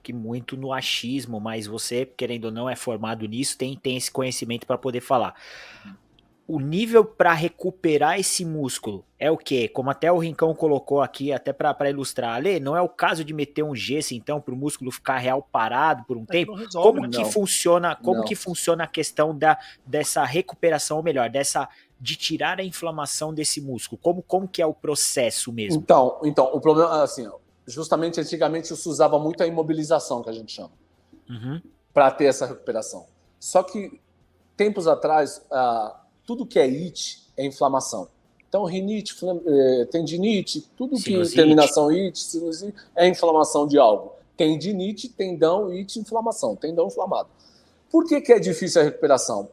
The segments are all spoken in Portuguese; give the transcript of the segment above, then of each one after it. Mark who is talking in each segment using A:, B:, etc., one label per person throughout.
A: que muito no achismo, mas você, querendo ou não, é formado nisso, tem esse conhecimento para poder falar. O nível para recuperar esse músculo é o quê? Como até o Rincão colocou aqui, até para ilustrar, Ale, não é o caso de meter um gesso então para o músculo ficar real parado por um
B: É que
A: tempo?
B: não resolve,
A: Como
B: né?
A: que
C: Não,
A: funciona, como
C: não.
A: que funciona a questão dessa recuperação, ou melhor, de tirar a inflamação desse músculo? Como que é o processo mesmo?
C: Então, o problema é assim, ó, justamente antigamente se usava muito a imobilização, que a gente chama,
A: Uhum.
C: para ter essa recuperação. Só que tempos atrás, tudo que é it é inflamação. Então, rinite, tendinite, tudo que
A: Sinusite.
C: terminação it, sinusite, é inflamação de algo. Tendinite, tendão, it, inflamação, tendão inflamado. Por que é difícil a recuperação?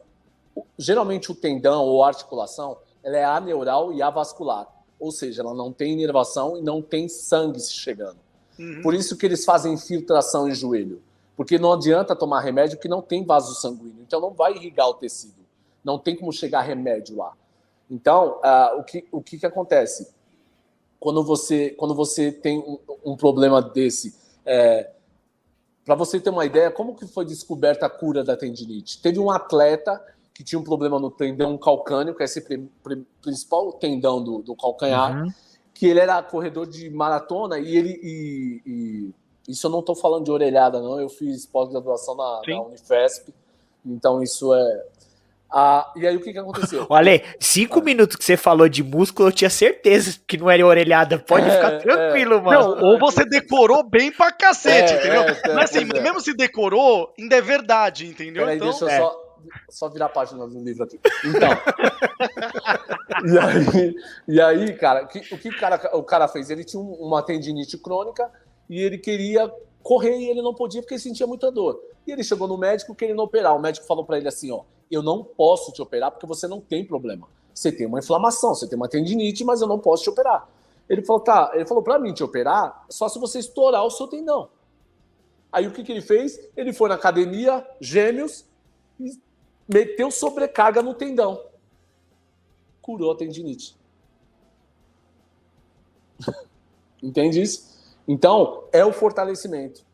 C: Geralmente o tendão ou a articulação, ela é aneural e avascular, ou seja, ela não tem inervação e não tem sangue chegando. Por isso que eles fazem infiltração em joelho, porque não adianta tomar remédio que não tem vaso sanguíneo, então não vai irrigar o tecido, não tem como chegar remédio lá. Então, o que acontece? Quando você tem um problema desse, para você ter uma ideia, como que foi descoberta a cura da tendinite? Teve um atleta que tinha um problema no tendão calcâneo, que é esse principal tendão do calcanhar,
A: Uhum.
C: que ele era corredor de maratona e isso eu não estou falando de orelhada, não. Eu fiz pós-graduação na Unifesp, então isso é... e aí o que aconteceu?
A: Ale, 5 minutos que você falou de músculo, eu tinha certeza que não era orelhada. Pode ficar tranquilo, mano.
B: Não, ou você decorou bem pra cacete, entendeu? Mas assim,
C: pois é.
B: mesmo se decorou, ainda é verdade, entendeu?
C: Peraí,
B: Então,
C: deixa eu só virar a página do livro aqui. Então. e aí, cara, o que o cara fez? Ele tinha uma tendinite crônica e ele queria correr e ele não podia porque ele sentia muita dor. E ele chegou no médico querendo operar. O médico falou para ele assim, ó, eu não posso te operar porque você não tem problema. Você tem uma inflamação, você tem uma tendinite, mas eu não posso te operar. Ele falou, tá, ele falou para mim te operar só se você estourar o seu tendão. Aí o que ele fez? Ele foi na academia, gêmeos, e meteu sobrecarga no tendão. Curou a tendinite. Entende isso? Então, é o fortalecimento.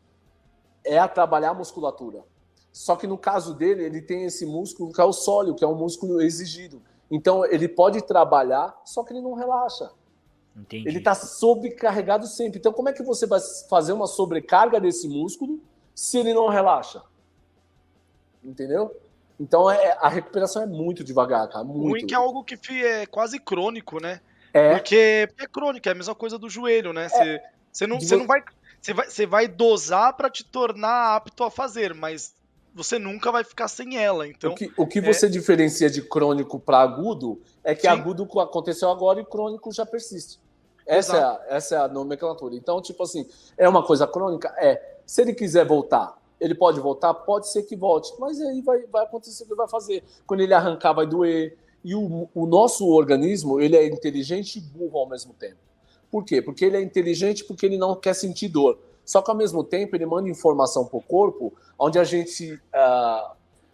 C: É a trabalhar a musculatura. Só que no caso dele, ele tem esse músculo que é o sóleo, que é um músculo exigido. Então, ele pode trabalhar, só que ele não relaxa.
A: Entendi.
C: Ele está sobrecarregado sempre. Então, como é que você vai fazer uma sobrecarga desse músculo se ele não relaxa? Entendeu? Então, a recuperação é muito devagar, cara. Muito.
B: ruim que é algo que é quase crônico, né?
C: É.
B: Porque é crônico, é a mesma coisa do joelho, né? Você vai dosar para te tornar apto a fazer, mas você nunca vai ficar sem ela. Então,
C: o que você diferencia de crônico para agudo é que
B: Sim.
C: agudo aconteceu agora e crônico já persiste. Essa é a nomenclatura. Então, tipo assim, é uma coisa crônica? Se ele quiser voltar, ele pode voltar? Pode ser que volte. Mas aí vai acontecer o que ele vai fazer. Quando ele arrancar, vai doer. E o nosso organismo, ele é inteligente e burro ao mesmo tempo. Por quê? Porque ele é inteligente porque ele não quer sentir dor. Só que, ao mesmo tempo, ele manda informação para o corpo, onde a gente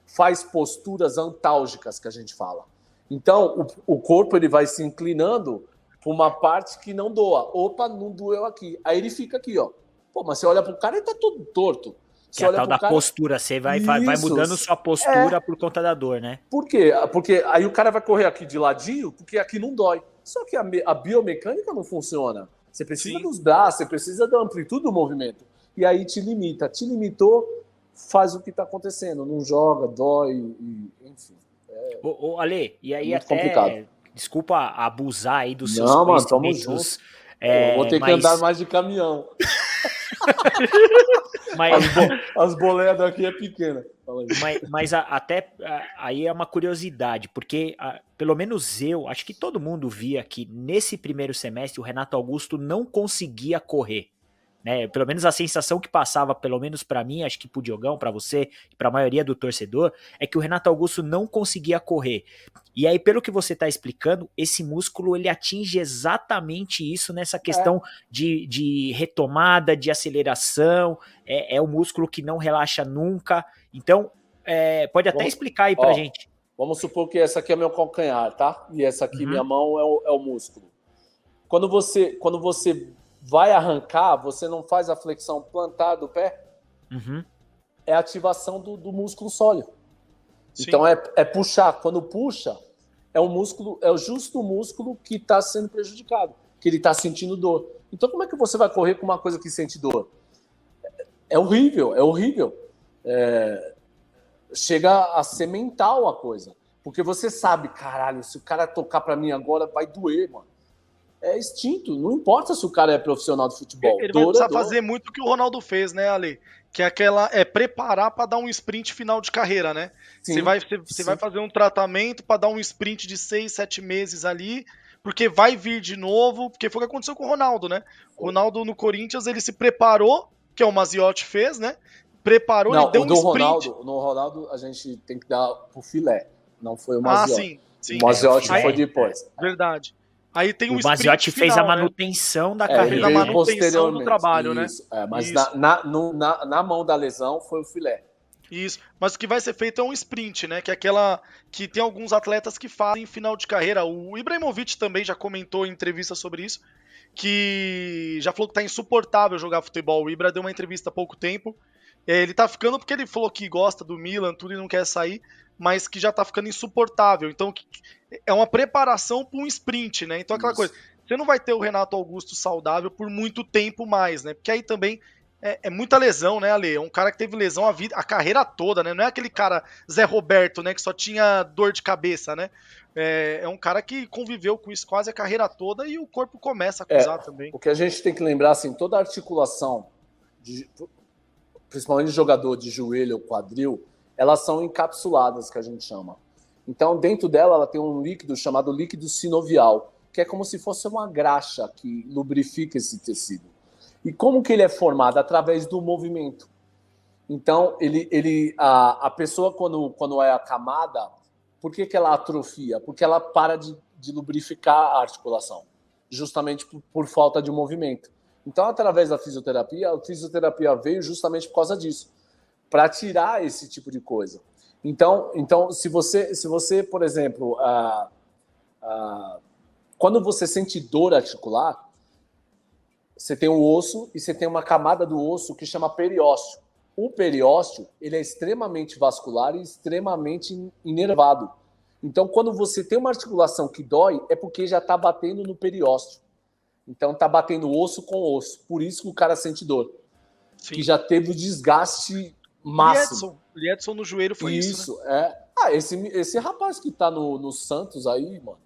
C: faz posturas antálgicas, que a gente fala. Então, o corpo ele vai se inclinando para uma parte que não doa. Opa, não doeu aqui. Aí ele fica aqui, ó. Pô, mas você olha para o cara, ele tá todo torto.
A: Que é a tal da postura, você vai mudando sua postura por conta da dor, né?
C: Por quê? Porque aí o cara vai correr aqui de ladinho, porque aqui não dói. Só que a biomecânica não funciona. Você precisa dos braços, você precisa da amplitude do movimento. E aí te limita. Te limitou, faz o que está acontecendo. Não joga, dói, enfim.
A: Ô, Ale, e aí
C: muito
A: até...
C: complicado.
A: Desculpa abusar aí dos seus
C: conhecimentos.
A: Não,
C: mano, tamo junto. Eu vou ter que andar mais de caminhão.
A: Mas
C: as boleias daqui é pequena.
A: Mas até aí é uma curiosidade, porque pelo menos eu, acho que todo mundo via que nesse primeiro semestre o Renato Augusto não conseguia correr. Né? Pelo menos a sensação que passava, pelo menos para mim, acho que pro Diogão, para você, para a maioria do torcedor, é que o Renato Augusto não conseguia correr. E aí, pelo que você está explicando, esse músculo ele atinge exatamente isso nessa questão de retomada, de aceleração. É um músculo que não relaxa nunca. Então, pode até explicar aí pra gente.
C: Vamos supor que essa aqui é meu calcanhar, tá? E essa aqui, minha mão, é o músculo. Quando você vai arrancar, você não faz a flexão plantar do pé?
A: Uhum.
C: É a ativação do músculo sólido.
B: Sim.
C: Então é puxar. Quando puxa, é o justo músculo que está sendo prejudicado, que ele está sentindo dor. Então como é que você vai correr com uma coisa que sente dor? É horrível, é horrível. Chega a ser mental a coisa. Porque você sabe, caralho, se o cara tocar para mim agora, vai doer, mano. É instinto, não importa se o cara é profissional de futebol.
B: Ele vai precisar fazer muito o que o Ronaldo fez, né, Ale? Que é preparar para dar um sprint final de carreira, né? Você vai fazer um tratamento para dar um sprint de 6, 7 meses ali, porque vai vir de novo, porque foi o que aconteceu com o Ronaldo, né? O Ronaldo no Corinthians, ele se preparou, que é o Maziotti fez, né? Preparou e deu um sprint.
C: No Ronaldo, a gente tem que dar pro filé, não foi o Maziotti.
B: Sim.
C: O Maziotti foi depois.
B: Verdade. Aí tem
A: o Maziotti fez a manutenção da carreira.
B: Fez a manutenção do trabalho,
C: isso,
B: né?
C: Mas na mão da lesão foi o filé.
B: Isso, mas o que vai ser feito é um sprint, né? Que é aquela que tem alguns atletas que fazem em final de carreira. O Ibrahimovic também já comentou em entrevista sobre isso, que já falou que tá insuportável jogar futebol. O Ibra deu uma entrevista há pouco tempo. Ele tá ficando porque ele falou que gosta do Milan, tudo, e não quer sair, mas que já tá ficando insuportável. Então é uma preparação para um sprint, né? Então aquela coisa, você não vai ter o Renato Augusto saudável por muito tempo mais, né? Porque aí também é muita lesão, né, Ale? É um cara que teve lesão a carreira toda, né? Não é aquele cara Zé Roberto, né, que só tinha dor de cabeça, né? É um cara que conviveu com isso quase a carreira toda e o corpo começa a acusar também.
C: O que a gente tem que lembrar, assim, toda a articulação, principalmente de jogador de joelho ou quadril, elas são encapsuladas, que a gente chama. Então, dentro dela, ela tem um líquido chamado líquido sinovial, que é como se fosse uma graxa que lubrifica esse tecido. E como que ele é formado? Através do movimento. Então, a pessoa, quando é acamada, por que ela atrofia? Porque ela para de lubrificar a articulação, justamente por falta de movimento. Então, através da fisioterapia, a fisioterapia veio justamente por causa disso, para tirar esse tipo de coisa. Então se você, por exemplo, quando você sente dor articular, você tem o osso e você tem uma camada do osso que chama periósteo. O periósteo, ele é extremamente vascular e extremamente inervado. Então, quando você tem uma articulação que dói, é porque já está batendo no periósteo. Então, está batendo osso com osso. Por isso que o cara sente dor. Sim. Que já teve o desgaste máximo.
B: Edson no joelho foi isso, né?
C: Esse rapaz que está no Santos aí, mano.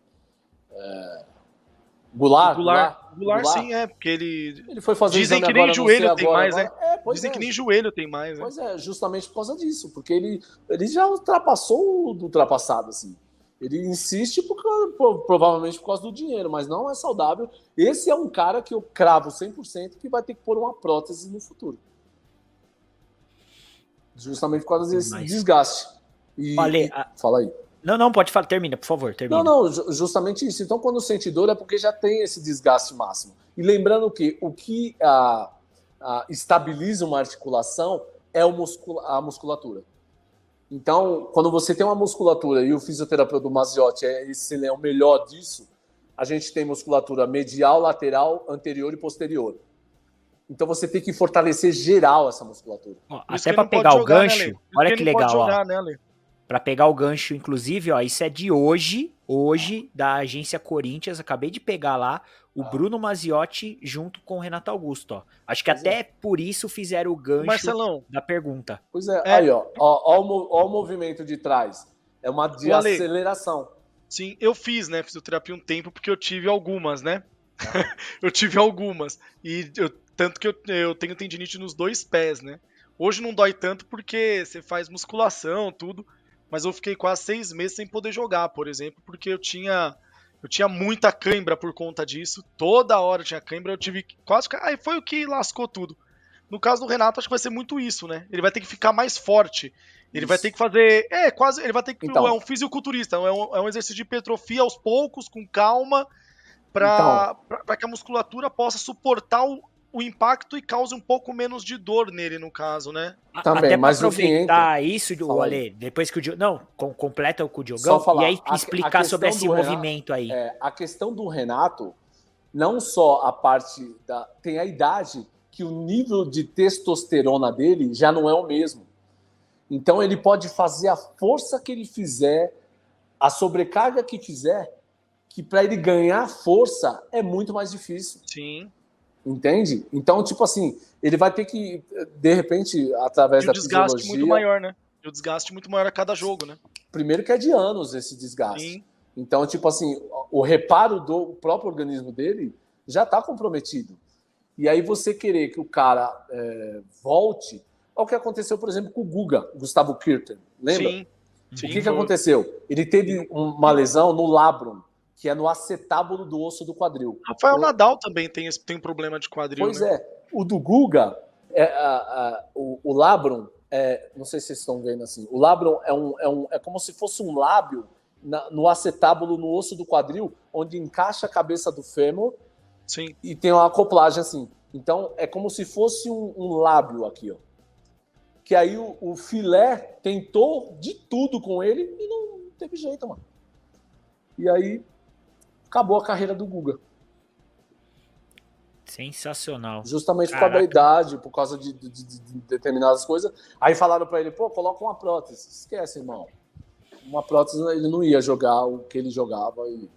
C: Goulart,
B: sim, porque ele
C: foi fazer
B: dizem que nem joelho tem mais, né? Dizem que nem joelho tem mais, né?
C: Pois é, justamente por causa disso, porque ele já ultrapassou o ultrapassado, assim. Ele insiste provavelmente por causa do dinheiro, mas não é saudável. Esse é um cara que eu cravo 100% que vai ter que pôr uma prótese no futuro. Justamente por causa desse desgaste. Fala aí.
A: Não, pode falar, termina, por favor, termina.
C: Não, justamente isso. Então, quando sente dor é porque já tem esse desgaste máximo. E lembrando que o que estabiliza uma articulação é a musculatura. Então, quando você tem uma musculatura, e o fisioterapeuta do Maziotti é o melhor disso, a gente tem musculatura medial, lateral, anterior e posterior. Então, você tem que fortalecer geral essa musculatura.
A: Até para pegar o gancho, né, olha que legal, para pegar o gancho, inclusive, isso é de hoje, da agência Corinthians, acabei de pegar lá, o Bruno Maziotti junto com o Renato Augusto, Acho que até por isso fizeram o gancho da pergunta.
C: Pois é, aí, ó o movimento de trás, é uma de aceleração.
B: Sim, eu fiz, né, fisioterapia um tempo, porque eu tive algumas, né? Eu tive algumas, tanto que eu tenho tendinite nos 2 pés, né? Hoje não dói tanto porque você faz musculação, tudo, mas eu fiquei quase 6 meses sem poder jogar, por exemplo, porque eu tinha muita cãibra por conta disso, toda hora tinha cãibra, eu tive quase... Aí foi o que lascou tudo. No caso do Renato, acho que vai ser muito isso, né? Ele vai ter que ficar mais forte, ele vai ter que fazer... ele vai ter que... é um fisiculturista, é um exercício de hipertrofia aos poucos, com calma, para que a musculatura possa suportar o impacto e cause um pouco menos de dor nele, no caso, né?
C: Também,
A: até
C: mas
A: aproveitar isso, Ale, depois que o Diogo... Não, completa com o Diogão, e aí explicar sobre esse movimento aí.
C: A questão do Renato, não só a parte tem a idade que o nível de testosterona dele já não é o mesmo. Então ele pode fazer a força que ele fizer, a sobrecarga que fizer, que para ele ganhar força é muito mais difícil.
B: Sim.
C: Entende? Então, tipo assim, ele vai ter que, de repente, através da fisiologia...
B: desgaste muito maior, né? E o desgaste muito maior a cada jogo, né?
C: Primeiro que é de anos esse desgaste.
B: Sim.
C: Então, tipo assim, o reparo do próprio organismo dele já está comprometido. E aí você querer que o cara volte... Olha o que aconteceu, por exemplo, com o Guga, Gustavo Kuerten. Lembra?
B: Sim.
C: O que aconteceu? Ele teve uma lesão no labrum, que é no acetábulo do osso do quadril.
B: Rafael Nadal também tem um problema de quadril,
C: Pois
B: né?
C: o do Guga, o labrum, não sei se vocês estão vendo assim, o labrum é como se fosse um lábio no acetábulo, no osso do quadril, onde encaixa a cabeça do fêmur.
B: Sim.
C: E tem uma acoplagem assim. Então, é como se fosse um lábio aqui, ó. Que aí o Filé tentou de tudo com ele e não teve jeito, mano. E aí acabou a carreira do Guga.
A: Sensacional.
C: Justamente por causa da idade, por causa de determinadas coisas. Aí falaram pra ele, pô, coloca uma prótese. Esquece, irmão. Uma prótese, ele não ia jogar o que ele jogava, e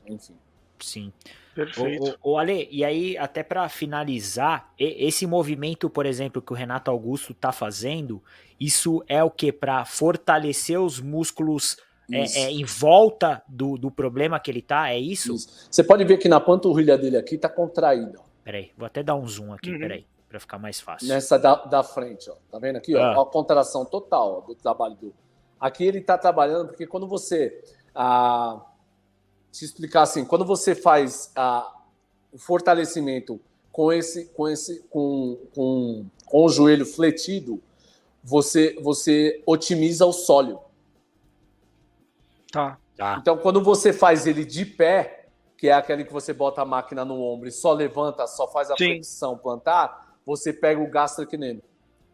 C: enfim.
A: Sim.
B: Perfeito.
A: O Ale, e aí, até para finalizar, esse movimento, por exemplo, que o Renato Augusto tá fazendo, isso é o que? Para fortalecer os músculos em volta do problema que ele tá? É isso?
C: Você pode ver que na panturrilha dele aqui tá contraída.
A: Peraí, vou até dar um zoom aqui, peraí, para ficar mais fácil.
C: Nessa da frente, ó. Tá vendo aqui? Ó, a contração total do trabalho do... Aqui ele tá trabalhando, porque quando você... te explicar assim, quando você faz o fortalecimento com o joelho fletido, você otimiza o sólio.
B: Tá.
C: Então, quando você faz ele de pé, que é aquele que você bota a máquina no ombro e só levanta, só faz a flexão plantar, você pega o gastrocnêmio,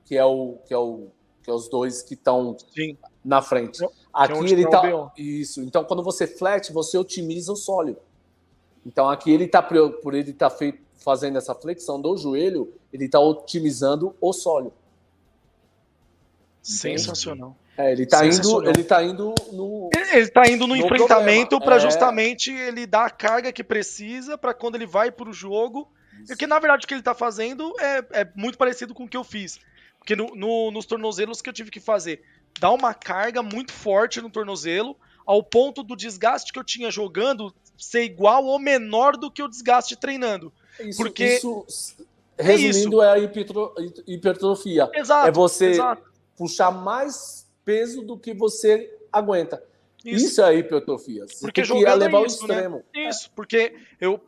C: que é os dois que estão na frente. Aqui ele tá isso. Então, quando você flete, você otimiza o sólio. Então, aqui ele tá por ele estar fazendo essa flexão do joelho, ele está otimizando o sólio.
B: Sensacional.
C: Ele tá indo no
B: enfrentamento para justamente ele dar a carga que precisa para quando ele vai para o jogo. Porque, na verdade, o que ele tá fazendo é muito parecido com o que eu fiz. Porque nos tornozelos que eu tive que fazer, dá uma carga muito forte no tornozelo, ao ponto do desgaste que eu tinha jogando ser igual ou menor do que o desgaste treinando.
C: Resumindo, é a hipertrofia.
B: Exato,
C: é você puxar mais peso do que você aguenta. Isso é a hipertrofia. Você
B: porque
C: tem que levar ao extremo.
B: Né? Isso, porque para eu